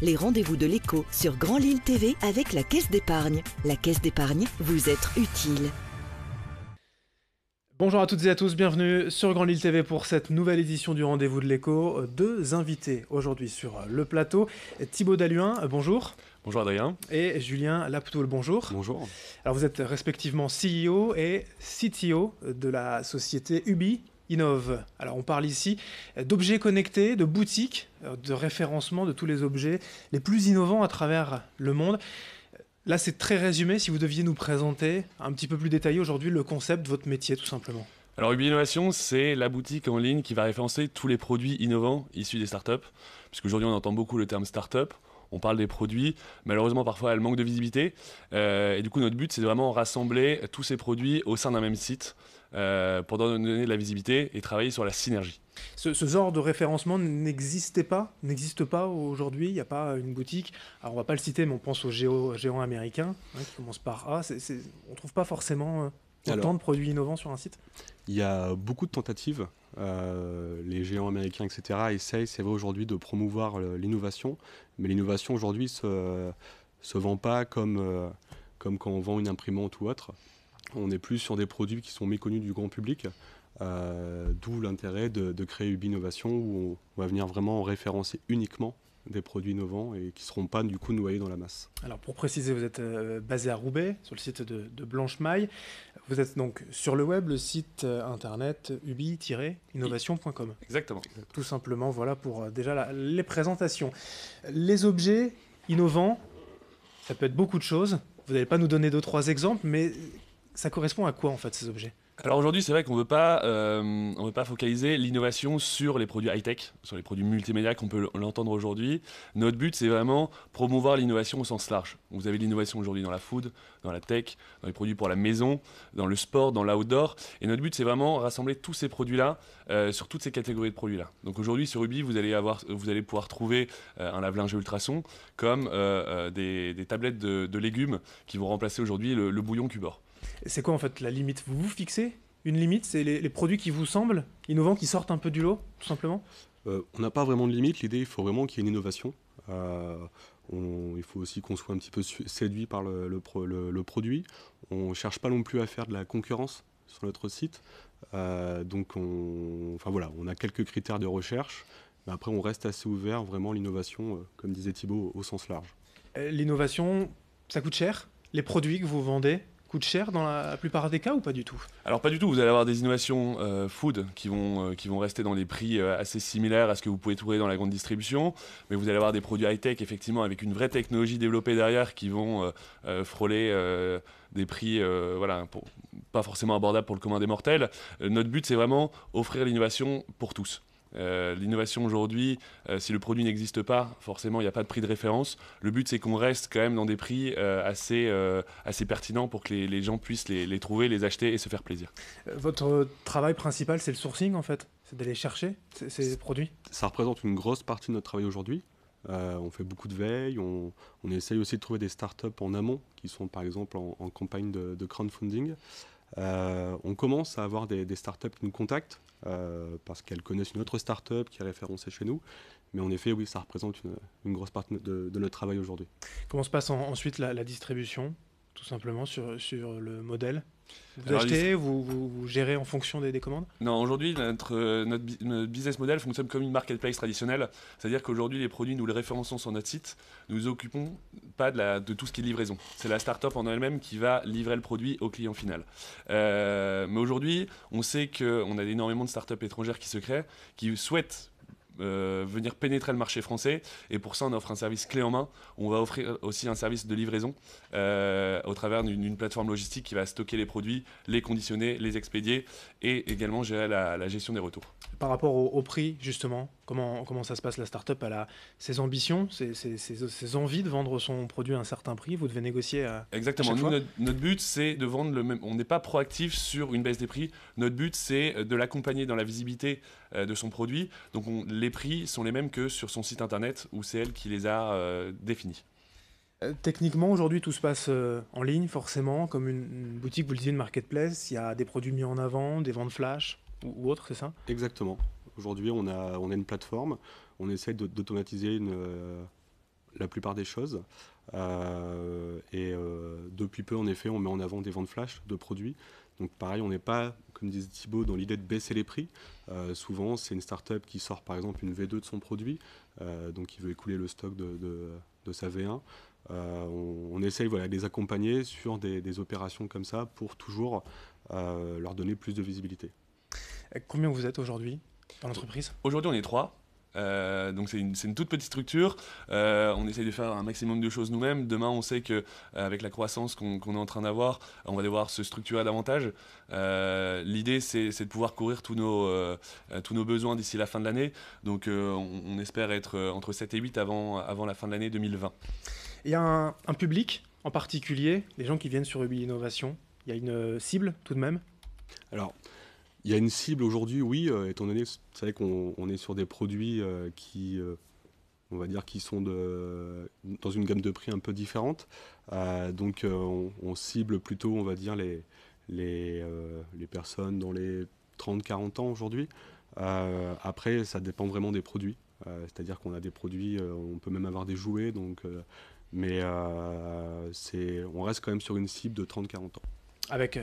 les rendez-vous de l'écho sur Grand Lille TV avec la Caisse d'épargne. La Caisse d'épargne, vous être utile. Bonjour à toutes et à tous, bienvenue sur Grand Lille TV pour cette nouvelle édition du Rendez-vous de l'écho. Deux invités aujourd'hui sur le plateau. Thibaut Dalluin, bonjour. Bonjour Adrien. Et Julien Laptoul, bonjour. Bonjour. Alors vous êtes respectivement CEO et CTO de la société Ubi Innov. Alors on parle ici d'objets connectés, de boutiques, de référencement de tous les objets les plus innovants à travers le monde. Là, c'est très résumé. Si vous deviez nous présenter un petit peu plus détaillé aujourd'hui le concept de votre métier, tout simplement. Alors Ubi Innovation, c'est la boutique en ligne qui va référencer tous les produits innovants issus des startups. Puisqu'aujourd'hui, on entend beaucoup le terme startup. On parle des produits. Malheureusement, parfois, elles manquent de visibilité. Et du coup, notre but, c'est de vraiment rassembler tous ces produits au sein d'un même site pour donner de la visibilité et travailler sur la synergie. Ce genre de référencement n'existe pas aujourd'hui. Il n'y a pas une boutique. Alors, on ne va pas le citer, mais on pense aux géants américains qui commencent par A. On ne trouve pas forcément autant de produits innovants sur un site. Il y a beaucoup de tentatives. Les géants américains, etc. essayent, c'est vrai aujourd'hui, de promouvoir l'innovation. Mais l'innovation aujourd'hui se vend pas comme quand on vend une imprimante ou autre. On est plus sur des produits qui sont méconnus du grand public. D'où l'intérêt de créer Ubi Innovation, où on va venir vraiment référencer uniquement des produits innovants et qui ne seront pas du coup noyés dans la masse. Alors pour préciser, vous êtes basé à Roubaix, sur le site de Blanche-Maille. Vous êtes donc sur le web, le site internet ubi-innovation.com. Exactement. Tout simplement, voilà pour déjà les présentations. Les objets innovants, ça peut être beaucoup de choses. Vous n'allez pas nous donner 2-3 exemples, mais ça correspond à quoi en fait ces objets ? Alors aujourd'hui, c'est vrai qu'on ne veut pas focaliser l'innovation sur les produits high-tech, sur les produits multimédia qu'on peut l'entendre aujourd'hui. Notre but, c'est vraiment promouvoir l'innovation au sens large. Vous avez l'innovation aujourd'hui dans la food, dans la tech, dans les produits pour la maison, dans le sport, dans l'outdoor. Et notre but, c'est vraiment rassembler tous ces produits-là sur toutes ces catégories de produits-là. Donc aujourd'hui, sur Ubi, vous allez pouvoir trouver un lave-linge ultrason comme des tablettes de légumes qui vont remplacer aujourd'hui le bouillon Cubor. C'est quoi en fait la limite ? Vous fixez une limite ? C'est les produits qui vous semblent innovants, qui sortent un peu du lot, tout simplement ? On n'a pas vraiment de limite. L'idée, il faut vraiment qu'il y ait une innovation. Il faut aussi qu'on soit un petit peu séduit par le produit. On ne cherche pas non plus à faire de la concurrence sur notre site. Donc on a quelques critères de recherche. Mais après, on reste assez ouvert, vraiment l'innovation, comme disait Thibaut, au sens large. L'innovation, ça coûte cher ? Les produits que vous vendez coûte cher dans la plupart des cas ou pas du tout ? Alors pas du tout, vous allez avoir des innovations food qui vont rester dans des prix assez similaires à ce que vous pouvez trouver dans la grande distribution, mais vous allez avoir des produits high-tech effectivement avec une vraie technologie développée derrière qui vont frôler des prix pas forcément abordables pour le commun des mortels. Notre but c'est vraiment offrir l'innovation pour tous. L'innovation aujourd'hui, si le produit n'existe pas, forcément il n'y a pas de prix de référence. Le but c'est qu'on reste quand même dans des prix assez pertinents pour que les gens puissent les trouver, les acheter et se faire plaisir. Votre travail principal c'est le sourcing en fait ? C'est d'aller chercher ces produits ? Ça représente une grosse partie de notre travail aujourd'hui. On fait beaucoup de veille, on essaye aussi de trouver des startups en amont qui sont par exemple en campagne de crowdfunding. On commence à avoir des startups qui nous contactent parce qu'elles connaissent une autre startup qui est référencée chez nous. Mais en effet, oui, ça représente une grosse partie de notre travail aujourd'hui. Comment se passe ensuite la distribution, tout simplement, sur le modèle ? Vous Alors, achetez, vous gérez en fonction des commandes ? Non, aujourd'hui, notre business model fonctionne comme une marketplace traditionnelle. C'est-à-dire qu'aujourd'hui, les produits, nous les référençons sur notre site. Nous nous occupons pas de tout ce qui est livraison. C'est la start-up en elle-même qui va livrer le produit au client final. Mais aujourd'hui, on sait qu'on a énormément de start-up étrangères qui se créent, qui souhaitent venir pénétrer le marché français, et pour ça on offre un service clé en main. On va offrir aussi un service de livraison au travers d'une plateforme logistique qui va stocker les produits, les conditionner, les expédier et également gérer la gestion des retours. Par rapport au prix justement, comment ça se passe ? La start-up elle a ses ambitions, ses envies de vendre son produit à un certain prix, vous devez négocier Exactement. à chaque fois. Notre but c'est de vendre le même. On n'est pas proactif sur une baisse des prix. Notre but c'est de l'accompagner dans la visibilité de son produit. Donc les prix sont les mêmes que sur son site internet où c'est elle qui les a définis. Techniquement, aujourd'hui, tout se passe en ligne, forcément, comme une boutique, vous le disiez, une marketplace. Il y a des produits mis en avant, des ventes flash ou autres, c'est ça ? Exactement. Aujourd'hui, on a une plateforme. On essaie d'automatiser la plupart des choses. Depuis peu, en effet, on met en avant des ventes flash de produits. Donc pareil, on n'est pas, comme disait Thibaut, dans l'idée de baisser les prix. Souvent, c'est une start-up qui sort par exemple une V2 de son produit, donc qui veut écouler le stock de sa V1. On essaye de les accompagner sur des opérations comme ça pour toujours leur donner plus de visibilité. Combien vous êtes aujourd'hui dans l'entreprise ? Aujourd'hui, on est 3. Donc c'est une toute petite structure. On essaye de faire un maximum de choses nous-mêmes. Demain, on sait qu'avec la croissance qu'on est en train d'avoir, on va devoir se structurer davantage. L'idée, c'est de pouvoir couvrir tous nos besoins d'ici la fin de l'année. Donc on espère être entre 7 et 8 avant la fin de l'année 2020. Il y a un public en particulier, les gens qui viennent sur Ubi Innovation. Il y a une cible tout de même ? Alors, il y a une cible aujourd'hui, oui, étant donné, vous savez qu'on est sur des produits qui, on va dire, qui sont dans une gamme de prix un peu différente. Donc, on cible plutôt, on va dire, les personnes dans les 30-40 ans aujourd'hui. Après, ça dépend vraiment des produits. C'est-à-dire qu'on a des produits, on peut même avoir des jouets, donc, mais on reste quand même sur une cible de 30-40 ans. Avec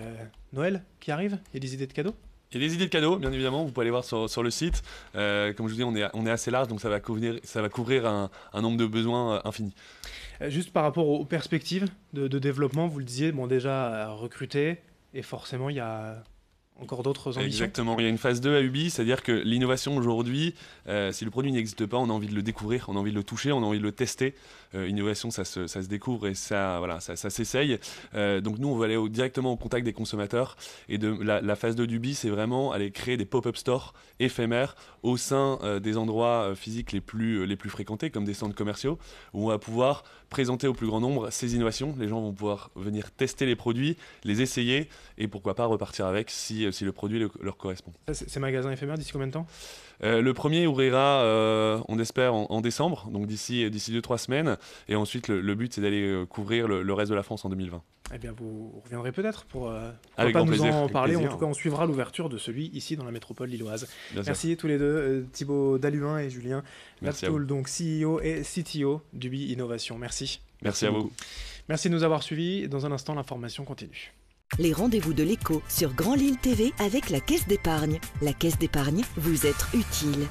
Noël qui arrive, il y a des idées de cadeaux ? Il y a des idées de cadeaux, bien évidemment, vous pouvez aller voir sur le site. Comme je vous dis, on est assez large, donc ça va couvrir un nombre de besoins infini. Juste par rapport aux perspectives de développement, vous le disiez, déjà recruter, et forcément il y a encore d'autres ambitions. Exactement, il y a une phase 2 à Ubi, c'est-à-dire que l'innovation aujourd'hui, si le produit n'existe pas, on a envie de le découvrir, on a envie de le toucher, on a envie de le tester. Innovation, ça se découvre et ça s'essaye. Donc nous, on va aller directement au contact des consommateurs. Et la phase 2 d'Ubi, c'est vraiment aller créer des pop-up stores éphémères au sein des endroits physiques les plus fréquentés, comme des centres commerciaux, où on va pouvoir présenter au plus grand nombre ces innovations. Les gens vont pouvoir venir tester les produits, les essayer et pourquoi pas repartir avec si le produit leur correspond. Ces magasins éphémères, d'ici combien de temps ? Le premier ouvrira, on espère, en décembre, donc d'ici 2-3 semaines. Et ensuite, le but, c'est d'aller couvrir le reste de la France en 2020. Eh bien, vous reviendrez peut-être pour avec pas grand nous plaisir. en parler. Avec En tout cas, on suivra l'ouverture de celui ici dans la métropole lilloise. Bien Merci tous les deux, Thibaut Dalhuin et Julien Merci à vous. Laptoul, donc CEO et CTO d'Ubi Innovation. Merci. Merci à vous. Merci de nous avoir suivis. Dans un instant, l'information continue. Les rendez-vous de l'écho sur Grand Lille TV avec la Caisse d'épargne. La Caisse d'épargne, vous êtes utile.